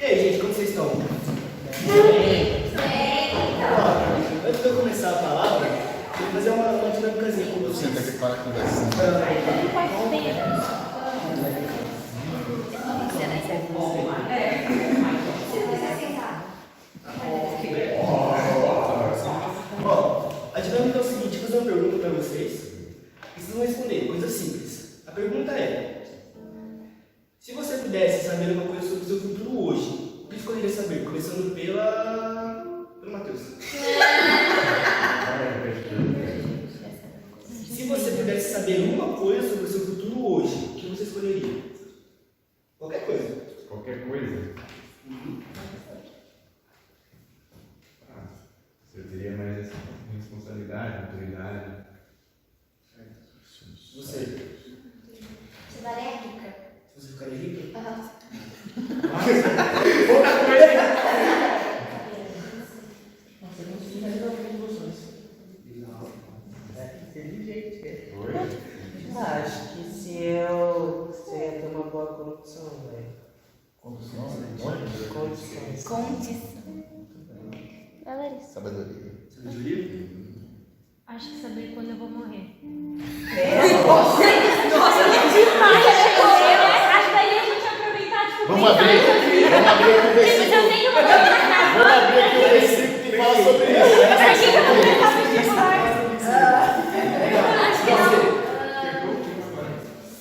E aí, gente, como vocês estão? Bem. Antes de eu começar a palavra, eu vou fazer uma dinâmicazinha com vocês. Senta aqui para conversar. A dinâmica é o seguinte, eu vou fazer uma pergunta para vocês e vocês vão responder, coisa simples. A pergunta é: se você pudesse saber uma coisa sobre o seu futuro hoje, o que escolheria saber? Começando pelo Matheus. Se você pudesse saber uma coisa sobre o seu futuro hoje, o que você escolheria? Qualquer coisa. Qualquer coisa? Você teria mais responsabilidade, autoridade. Você? Você daria rica? Você ficaria rica? Outra coisa! Oi? Acho que se eu ia ter uma boa condição, velho. Condições. Larissa. Sabedoria. Sabedoria? Acho que saber quando eu vou morrer. Nossa, demais! Acho que daí a gente aproveitar, tipo, Vamos abrir aqui o versículo. eu tenho uma coisa pra cá. Vamos abrir aqui o versículo que fala sobre isso. Acho que eu vou tentar vestibular. Acho que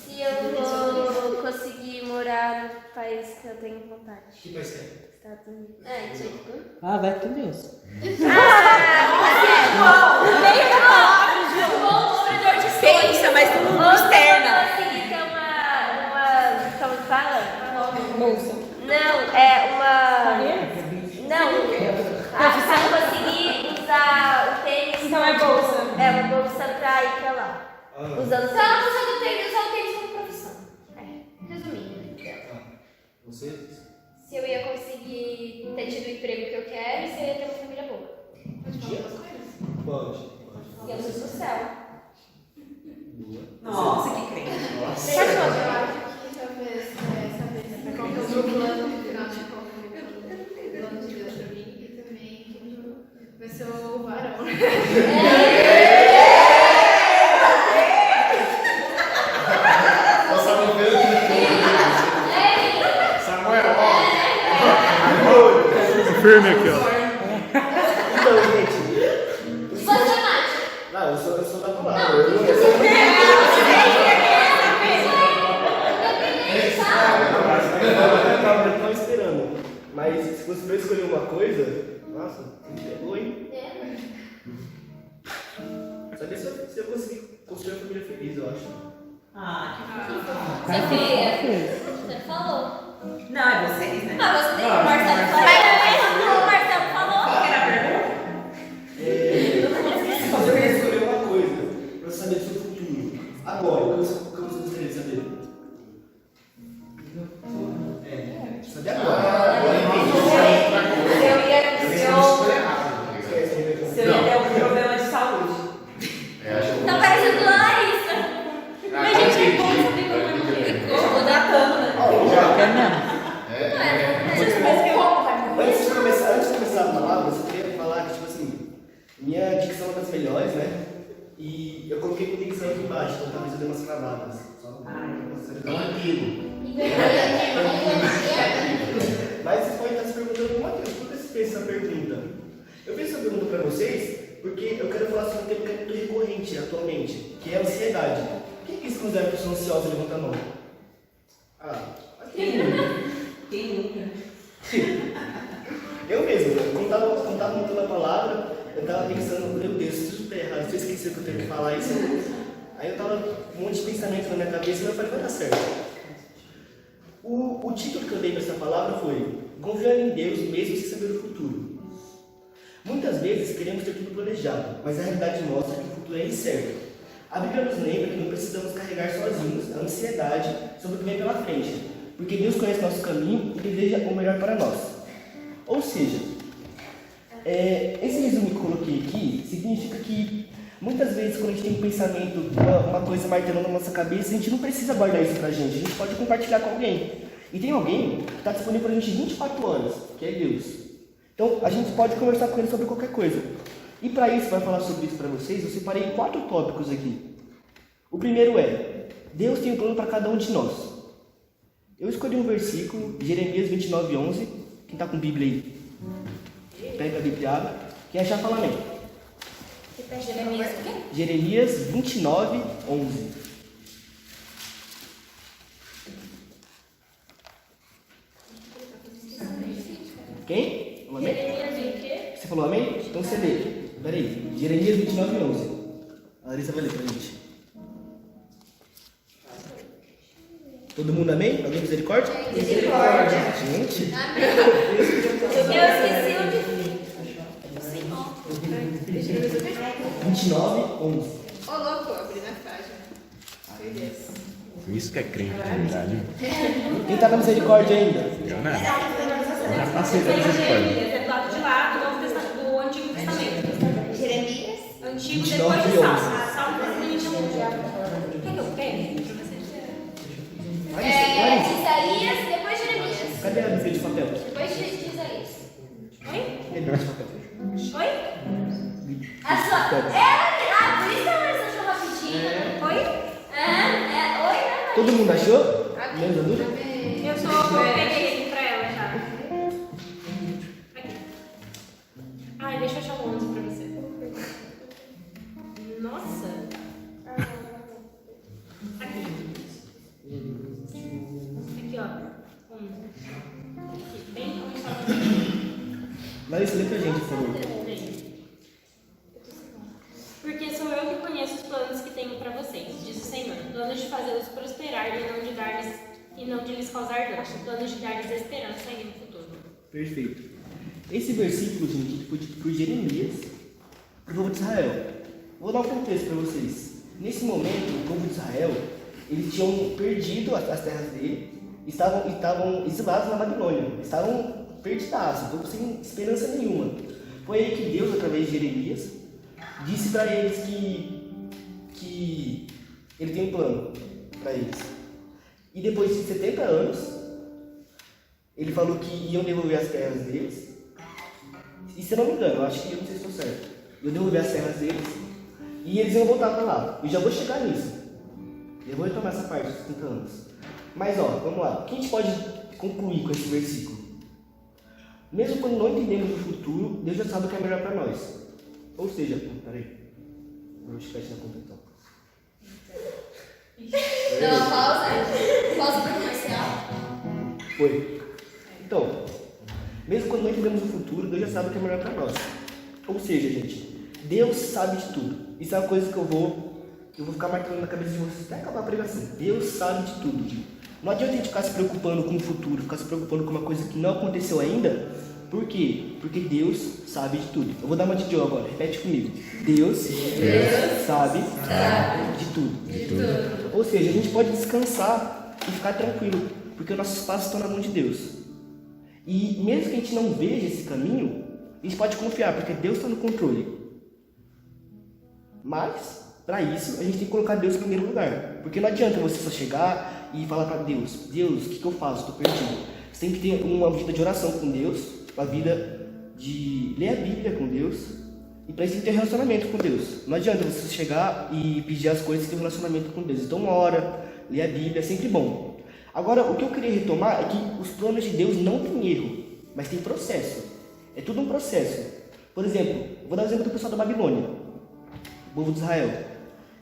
se eu vou conseguir morar no país que eu tenho vontade. Que país é? Estados Unidos. Tipo. Ah, vai com Deus. Pensa, mas tu não externa. Eu consegui ter uma. Como fala? Bolsa. Não, é uma. Não. Acho que eu consegui usar o tênis. Então é bolsa. É uma bolsa pra ir pra lá. Usando só usando o tênis, usar o tênis como profissão. Resumindo. Você? Se eu ia conseguir ter tido o emprego que eu quero e se eu ia ter uma família boa. Pode falar umas coisas? Pode. E eu sou do céu. Nossa, que crente. Eu acho que talvez saber qual que é o meu plano final de qual que é o plano de Deus pra mim e também quem vai ser o varão. Nós estamos vendo Samuel, ó. Firme aqui, ó. Então, gente. Você, Nath? Não, eu sou da palavra. Eu não Eu tava esperando. Mas se fosse pra eu escolher uma coisa, nossa, me pegou, hein? Saber se eu conseguir construir uma família feliz, eu acho. Sofia, você falou. Não, é vocês, né? Ah, você tem o Marcelo falou. Mas o Marcelo falou. Qual que era a pergunta? Se você quer escolher uma coisa pra saber do seu futuro, agora, o que você gostaria de saber? Saber agora. Se eu ia ter um problema de saúde. Tá parecendo a Larissa. Mas, gente, é bom saber como é morrer. Eu vou dar cama, né? Antes de começar a palavra, eu só queria falar que, tipo assim, minha dicção é das melhores, né? E eu coloquei com dicção aqui embaixo, então talvez eu dê umas travadas. Só Mas vocês podem estar se perguntando, Matheus, por que você fez essa pergunta? Eu fiz essa pergunta para vocês porque eu quero falar sobre um tema que é muito recorrente atualmente, que é a ansiedade. Quem que se considera pessoa ansiosa? Levanta a mão. Quem nunca? Quem nunca? Eu mesmo, quando tava montando a palavra, eu tava pensando, meu Deus, se tudo der errado, se eu esqueci que eu tenho que falar isso. Aí eu tava com um monte de pensamento na minha cabeça, mas eu falei, vai dar certo. O título que eu dei para essa palavra foi Confiando em Deus mesmo sem saber o futuro. Muitas vezes queremos ter tudo planejado, mas a realidade mostra que o futuro é incerto. A Bíblia nos lembra que não precisamos carregar sozinhos a ansiedade sobre o que vem pela frente, porque Deus conhece nosso caminho e deseja o melhor para nós. Ou seja, esse resumo que eu coloquei aqui significa que muitas vezes quando a gente tem um pensamento, uma coisa martelando na nossa cabeça, a gente não precisa guardar isso pra gente, a gente pode compartilhar com alguém. E tem alguém que está disponível para a gente 24 horas, que é Deus. Então, a gente pode conversar com ele sobre qualquer coisa. E para isso, para falar sobre isso para vocês, eu separei 4 tópicos aqui. O primeiro é, Deus tem um plano para cada um de nós. Eu escolhi um versículo, Jeremias 29:11. Quem está com Bíblia aí? Pega a Bíblia e abre. Quem achar, fala amém. Jeremias o quê? Jeremias 29:11. Quem? Falou amém? Jeremias o quê? Você falou amém? Então você lê. Peraí. Jeremias 29:11. A Larissa vai ler pra gente. Todo mundo amém? Alguém misericórdia? Misericórdia. Gente. Eu esqueci onde fui. 29:11. Ô, louco, abri na página. Meu Deus. Isso que é crente, na verdade. Quem tá na misericórdia ainda? Eu não. Eu já passei da misericórdia. Jeremias é do lado de lá do Novo Testamento, do Antigo Testamento. Jeremias? Antigo 29 depois de e Salmo. 11. Salmo praticamente é mundial. Quer que eu pegue pra você? Larissa. Isaías, depois Jeremias. Cadê a Bíblia de papel? Depois de Isaías. Oi? Cadê a Bíblia de papel? Oi? A sua... por isso que a Larissa achou rapidinho. Oi? Oi, né? Todo mundo achou? Menos a dúvida? Eu peguei ele pra ela já. Aqui. Ai, deixa eu achar o 11 pra você. Nossa. Aqui. Aqui, ó. 11. Aqui, bem começado. Larissa, lê pra gente, por favor. Porque sou eu que conheço os planos que tenho para vocês, diz o Senhor. Planos de fazê-los prosperar e não de lhes causar dor. Planos de dar-lhes esperança e um futuro. Perfeito. Esse versículo, gente, foi dito por Jeremias para o povo de Israel. Vou dar um contexto para vocês. Nesse momento, o povo de Israel, eles tinham perdido as terras dele e estavam exilados na Babilônia. Estavam perdidaços, sem esperança nenhuma. Foi aí que Deus, através de Jeremias, disse para eles que ele tem um plano para eles. E depois de 70 anos, ele falou que iam devolver as terras deles. E se eu não me engano, eu acho que eu não sei se estou certo. Iam devolver as terras deles e eles iam voltar para lá. Eu já vou chegar nisso. Eu vou retomar essa parte dos 70 anos. Mas vamos lá. O que a gente pode concluir com esse versículo? Mesmo quando não entendemos o futuro, Deus já sabe o que é melhor para nós. Ou seja, peraí, vou esquecer na conta então. Dá uma pausa. Pausa para comercial. Foi. Então, mesmo quando não entendemos o futuro, Deus já sabe o que é melhor para nós. Ou seja, gente, Deus sabe de tudo. Isso é uma coisa que eu vou ficar marcando na cabeça de vocês até acabar a pregação. Deus sabe de tudo. Não adianta a gente ficar se preocupando com o futuro, ficar se preocupando com uma coisa que não aconteceu ainda. Por quê? Porque Deus sabe de tudo. Eu vou dar uma de Joe agora, repete comigo. Deus sabe de tudo. Ou seja, a gente pode descansar e ficar tranquilo, porque os nossos passos estão na mão de Deus. E mesmo que a gente não veja esse caminho, a gente pode confiar, porque Deus está no controle. Mas, para isso, a gente tem que colocar Deus em primeiro lugar. Porque não adianta você só chegar e falar para Deus, Deus, o que eu faço? Estou perdido. Você tem que ter uma vida de oração com Deus, uma vida de ler a Bíblia com Deus, e para isso tem que ter relacionamento com Deus. Não adianta você chegar e pedir as coisas sem ter um relacionamento com Deus. Então ora, ler a Bíblia é sempre bom. Agora, o que eu queria retomar é que os planos de Deus não tem erro, mas tem processo. É tudo um processo. Por exemplo, vou dar o exemplo do pessoal da Babilônia, o povo de Israel.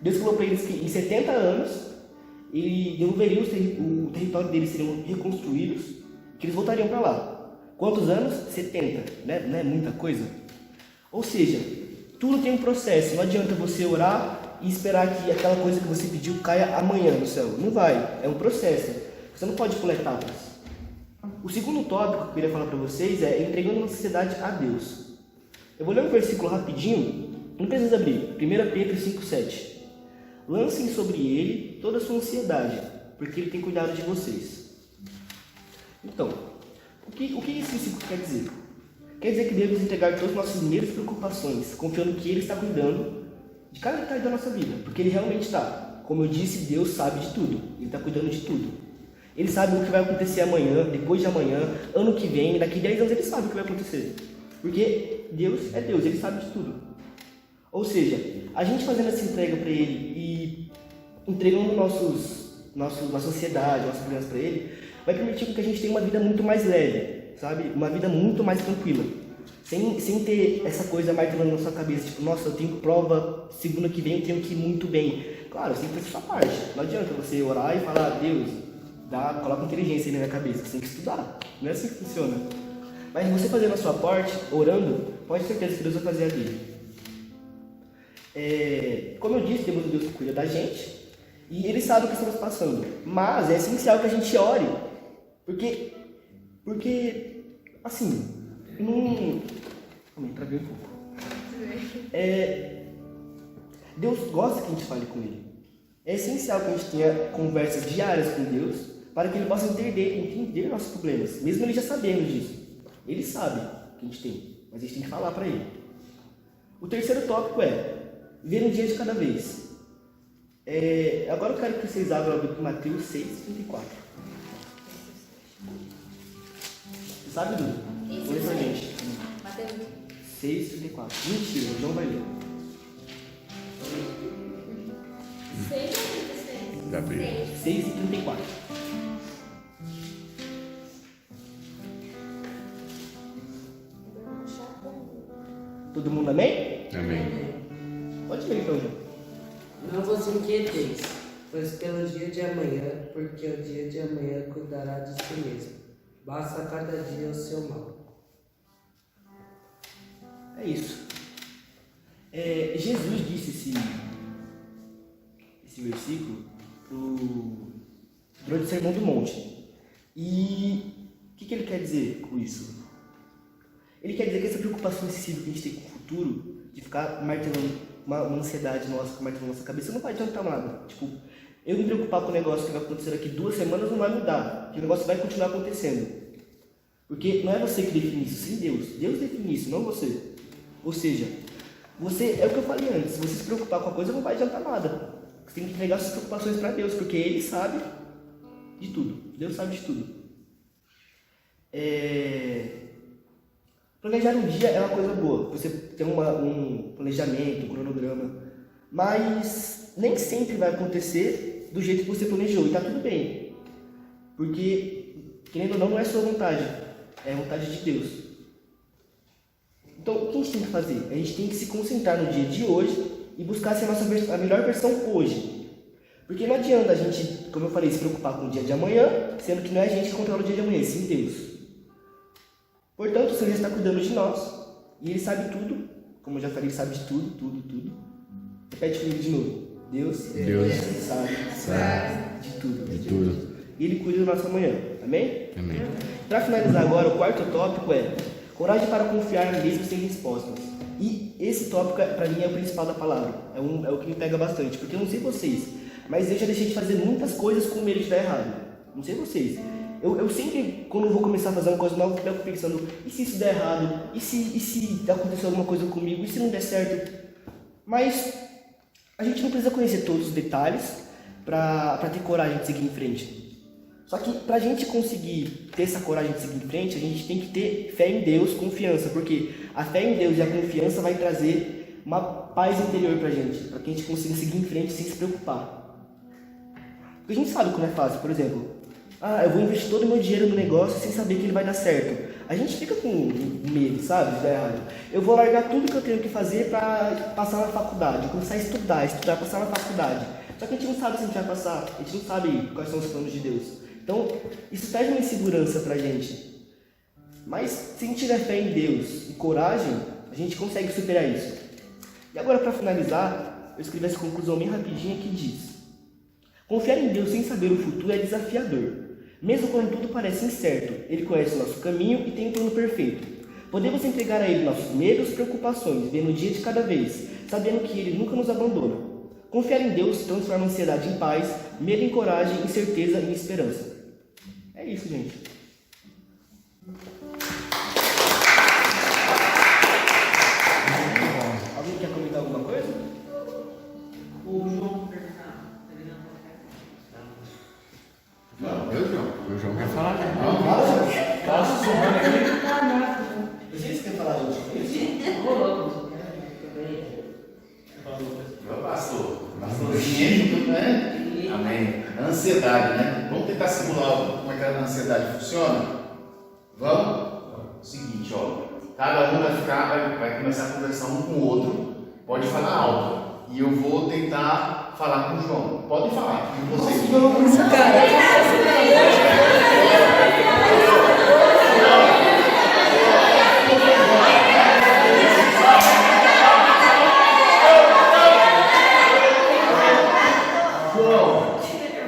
Deus falou para eles que em 70 anos ele devolveria o território deles, seriam reconstruídos, que eles voltariam para lá. Quantos anos? 70, né? Não é muita coisa? Ou seja, tudo tem um processo. Não adianta você orar e esperar que aquela coisa que você pediu caia amanhã no céu. Não vai, é um processo. Você não pode pular etapas. O segundo tópico que eu queria falar para vocês é entregando a sociedade a Deus. Eu vou ler um versículo rapidinho, não precisa abrir. 1 Pedro 5,7. Lancem sobre ele toda a sua ansiedade, porque ele tem cuidado de vocês. Então, o que esse versículo quer dizer? Quer dizer que devemos entregar todas as nossas primeiras preocupações, confiando que Ele está cuidando de cada detalhe da nossa vida, porque Ele realmente está. Como eu disse, Deus sabe de tudo, Ele está cuidando de tudo. Ele sabe o que vai acontecer amanhã, depois de amanhã, ano que vem, daqui 10 anos ele sabe o que vai acontecer. Porque Deus é Deus, ele sabe de tudo. Ou seja, a gente fazendo essa entrega para ele e entregando nossa ansiedade, nossos problemas para ele, vai permitir que a gente tenha uma vida muito mais leve, sabe? Uma vida muito mais tranquila. Sem ter essa coisa martelando na sua cabeça, tipo, nossa, eu tenho prova, segunda que vem eu tenho que ir muito bem. Claro, você tem que fazer a sua parte. Não adianta você orar e falar, Deus, coloca inteligência aí na minha cabeça, você tem que estudar. Não é assim que funciona. Mas você fazendo a sua parte, orando, pode ter certeza que Deus vai fazer a dele. Como eu disse, temos um Deus que cuida da gente e Ele sabe o que estamos passando. Mas é essencial que a gente ore, porque assim, travei um pouco. Deus gosta que a gente fale com Ele. É essencial que a gente tenha conversas diárias com Deus para que Ele possa entender nossos problemas, mesmo Ele já sabendo disso. Ele sabe que a gente tem, mas a gente tem que falar para Ele. O terceiro tópico é viver um dia de cada vez. Agora eu quero que vocês abram Mateus 6:34. Você sabe, Dudu? Lê pra gente. Mateus 6:34. Mentira, o João vai ler. 6. Gabriel. 6:34. Todo mundo amém? Amém. Pode ler então, João. Não vos inquieteis, pois pelo dia de amanhã, porque o dia de amanhã cuidará de si mesmo. Basta cada dia o seu mal. É isso. Jesus disse esse versículo durante o Sermão do Monte. E o que ele quer dizer com isso? Ele quer dizer que essa preocupação excessiva que a gente tem com o futuro, de ficar martelando uma ansiedade nossa, martelando nossa cabeça, não vai adiantar nada. Tipo, eu me preocupar com o negócio que vai acontecer daqui 2 semanas não vai mudar, porque o negócio vai continuar acontecendo. Porque não é você que define isso, sim Deus. Deus define isso, não você. Ou seja, você, é o que eu falei antes, se você se preocupar com a coisa não vai adiantar nada. Você tem que entregar suas preocupações para Deus, porque Ele sabe de tudo. Deus sabe de tudo. Planejar um dia é uma coisa boa, você tem um planejamento, um cronograma, mas nem sempre vai acontecer do jeito que você planejou, e está tudo bem. Porque, querendo ou não, não é sua vontade, é a vontade de Deus. Então, o que a gente tem que fazer? A gente tem que se concentrar no dia de hoje e buscar ser a melhor versão hoje. Porque não adianta a gente, como eu falei, se preocupar com o dia de amanhã, sendo que não é a gente que controla o dia de amanhã, sim Deus. Portanto, o Senhor já está cuidando de nós, e Ele sabe tudo, como eu já falei, Ele sabe de tudo. Repete comigo de novo. Deus sabe de tudo. E Ele cuida do nosso amanhã. Amém? Amém. Para finalizar agora, o quarto tópico é coragem para confiar mesmo sem respostas. E esse tópico, para mim, é o principal da palavra. É o que me pega bastante, porque eu não sei vocês, mas eu já deixei de fazer muitas coisas com medo de dar errado. Não sei vocês. Eu sempre, quando eu vou começar a fazer uma coisa nova, eu fico pensando, e se isso der errado? E se acontecer alguma coisa comigo? E se não der certo? Mas a gente não precisa conhecer todos os detalhes para ter coragem de seguir em frente. Só que para a gente conseguir ter essa coragem de seguir em frente, a gente tem que ter fé em Deus, confiança, porque a fé em Deus e a confiança vai trazer uma paz interior para a gente que a gente consiga seguir em frente sem se preocupar. Porque a gente sabe como é fácil, por exemplo, eu vou investir todo o meu dinheiro no negócio sem saber que ele vai dar certo. A gente fica com medo, sabe, de dar errado. Eu vou largar tudo que eu tenho que fazer para passar na faculdade, começar a estudar, passar na faculdade. Só que a gente não sabe se a gente vai passar, a gente não sabe quais são os planos de Deus. Então, isso traz uma insegurança pra gente. Mas, se a gente tiver fé em Deus e coragem, a gente consegue superar isso. E agora, para finalizar, eu escrevi essa conclusão bem rapidinha que diz: confiar em Deus sem saber o futuro é desafiador. Mesmo quando tudo parece incerto, Ele conhece o nosso caminho e tem um plano perfeito. Podemos entregar a Ele nossos medos e preocupações, vivendo o dia de cada vez, sabendo que Ele nunca nos abandona. Confiar em Deus transforma a ansiedade em paz, medo em coragem, incerteza em esperança. É isso, gente. Alguém quer comentar alguma coisa? Não, eu não. ansiedade, né? Vamos tentar simular como é que a ansiedade funciona? Vamos? Seguinte, ó. Cada um vai começar a conversar um com o outro. Pode falar alto. E eu vou tentar falar com o João. Pode falar. E vocês. João,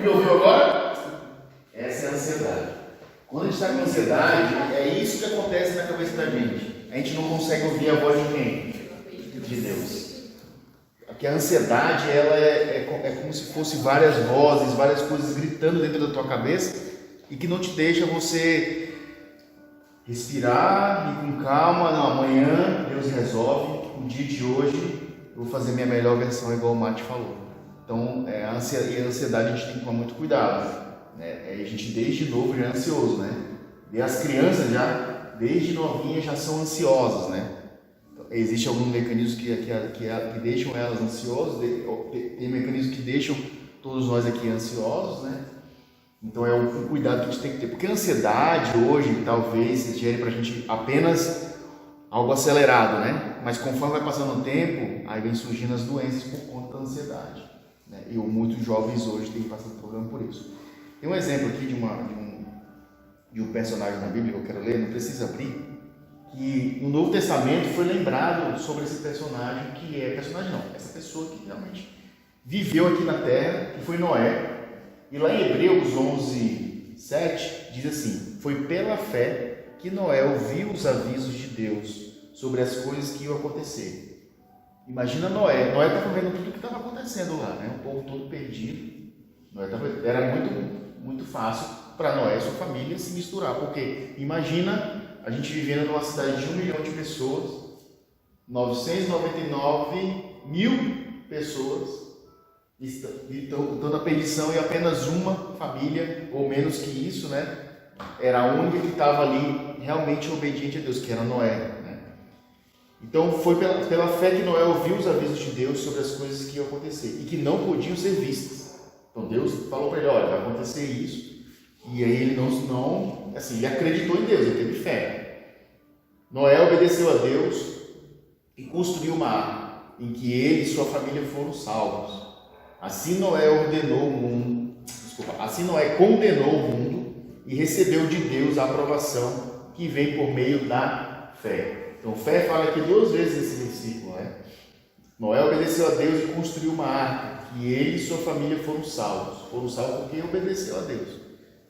me ouviu agora? Essa é a ansiedade. Quando a gente está com ansiedade, é isso que acontece na cabeça da gente. A gente não consegue ouvir a voz de quem? De Deus. Porque a ansiedade, ela é como se fosse várias vozes, várias coisas gritando dentro da tua cabeça e que não te deixa você respirar e com calma. Não, amanhã Deus resolve. O dia de hoje eu vou fazer minha melhor versão, igual o Mate falou. Então, a ansiedade a gente tem que tomar muito cuidado. Né? A gente desde novo já é ansioso, né? E as crianças já, desde novinhas, já são ansiosas, né? Então, existe alguns mecanismos que deixam elas ansiosas, tem mecanismos que deixam todos nós aqui ansiosos, né? Então é um cuidado que a gente tem que ter, porque a ansiedade hoje talvez gere pra gente apenas algo acelerado, né? Mas conforme vai passando o tempo, aí vem surgindo as doenças por conta da ansiedade, né? E muitos jovens hoje têm passado problema por isso. Tem um exemplo aqui de um personagem na Bíblia que eu quero ler, não precisa abrir, que no Novo Testamento foi lembrado sobre esse personagem, que é personagem não, essa pessoa que realmente viveu aqui na Terra, que foi Noé. E lá em Hebreus 11:7 diz assim: foi pela fé que Noé ouviu os avisos de Deus sobre as coisas que iam acontecer. Imagina Noé estava vendo tudo o que estava acontecendo lá, né? O povo todo perdido. Era muito fácil para Noé e sua família se misturar, porque imagina a gente vivendo numa cidade de 1 milhão de pessoas, 999 mil pessoas estão na perdição, e apenas uma família, ou menos que isso, né, era a única que estava ali realmente obediente a Deus, que era Noé, né? Então foi pela fé que Noé ouviu os avisos de Deus sobre as coisas que iam acontecer e que não podiam ser vistas. Então Deus falou para ele: olha, vai acontecer isso. E aí ele ele acreditou em Deus, ele teve fé. Noé obedeceu a Deus e construiu uma arca em que ele e sua família foram salvos. Assim Noé condenou o mundo e recebeu de Deus a aprovação que vem por meio da fé. Então fé fala aqui 2 vezes nesse versículo, né? Noé obedeceu a Deus e construiu uma arca, que ele e sua família foram salvos. Foram salvos porque obedeceu a Deus.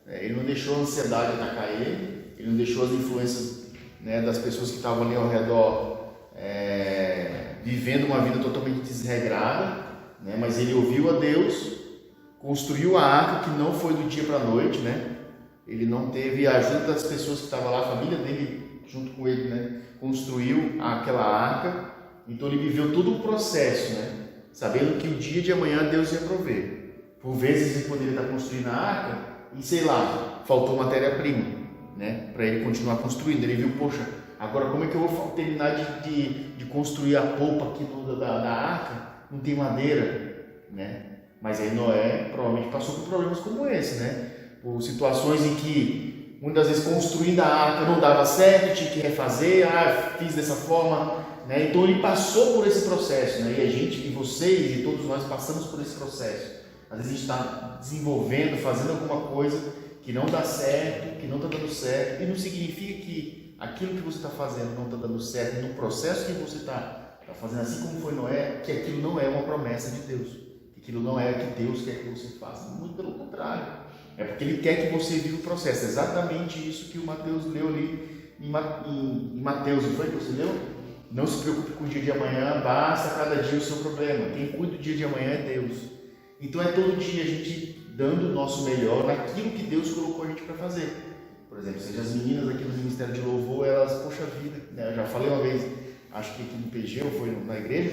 Ele não deixou a ansiedade atacar ele não deixou as influências, né, das pessoas que estavam ali ao redor vivendo uma vida totalmente desregrada, né? Mas ele ouviu a Deus, construiu a arca, que não foi do dia para a noite, né? Ele não teve a ajuda das pessoas que estavam lá, a família dele junto com ele, né, construiu aquela arca. Então ele viveu todo o processo, né, sabendo que o dia de amanhã Deus ia prover. Por vezes ele poderia estar construindo a arca e, sei lá, faltou matéria-prima, né, para ele continuar construindo. Ele viu: poxa, agora como é que eu vou terminar de construir a polpa aqui da arca? Não tem madeira, né? Mas aí Noé provavelmente passou por problemas como esse, né? Por situações em que muitas vezes construindo a arca não dava certo, tinha que refazer, fiz dessa forma, né? Então ele passou por esse processo, né? E a gente, e vocês, e todos nós passamos por esse processo. Às vezes a gente está desenvolvendo, fazendo alguma coisa que não dá certo, que não está dando certo, e não significa que aquilo que você está fazendo não está dando certo no processo que você está fazendo, assim como foi Noé, que aquilo não é uma promessa de Deus, que aquilo não é o que Deus quer que você faça. Muito pelo contrário, é porque Ele quer que você viva o processo. É exatamente isso que o Mateus leu ali em Mateus, não foi que você leu? Não se preocupe com o dia de amanhã, basta cada dia o seu problema. Quem cuida do dia de amanhã é Deus. Então é todo dia a gente dando o nosso melhor naquilo que Deus colocou a gente para fazer. Por exemplo, seja as meninas aqui no Ministério de Louvor, elas, poxa vida, né? Eu já falei uma vez, acho que aqui no PG ou foi na igreja,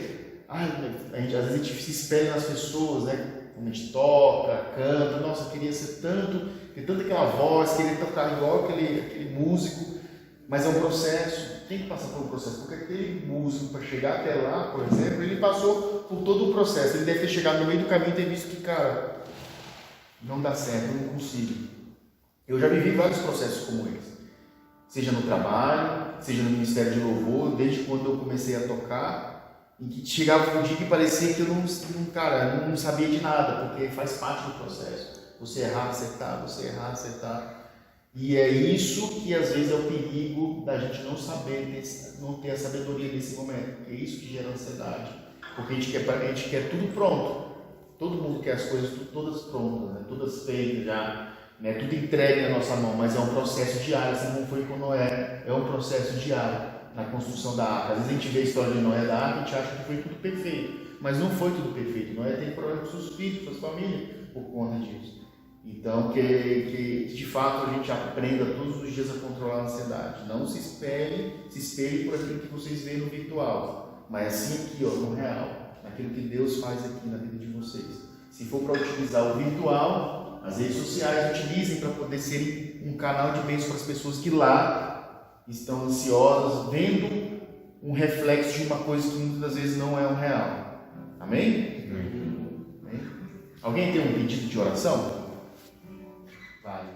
às vezes a gente se espelha nas pessoas, né? Quando a gente toca, canta, nossa, eu queria ser ter tanto aquela voz, queria tocar igual aquele músico, mas é um processo, tem que passar por um processo, porque aquele músico, para chegar até lá, por exemplo, ele passou por todo o processo. Ele deve ter chegado no meio do caminho e ter visto que, cara, não dá certo, eu não consigo. Eu já vivi vários processos como esse. Seja no trabalho, seja no Ministério de Louvor, desde quando eu comecei a tocar, em que chegava um dia que parecia que eu não sabia de nada, porque faz parte do processo. Você errar, acertar, você errar, acertar. E é isso que às vezes é o perigo da gente não saber, não ter a sabedoria nesse momento. É isso que gera ansiedade. Porque a gente quer tudo pronto. Todo mundo quer as coisas todas prontas, né? Todas feitas já, né? Tudo entregue na nossa mão, mas é um processo diário, assim como foi com Noé. É um processo diário na construção da arca. Às vezes a gente vê a história de Noé da arca e a gente acha que foi tudo perfeito. Mas não foi tudo perfeito. Noé tem problema com seus filhos, com sua família, por conta disso. Então, que de fato a gente aprenda todos os dias a controlar a ansiedade. Não se espelhe por aquilo que vocês veem no virtual, mas assim aqui, ó, no real, naquilo que Deus faz aqui na vida de vocês. Se for para utilizar o virtual, as redes sociais utilizem para poder ser um canal de bênção para as pessoas que lá estão ansiosas, vendo um reflexo de uma coisa que muitas das vezes não é um real. Amém? Amém? Alguém tem um pedido de oração? Vale.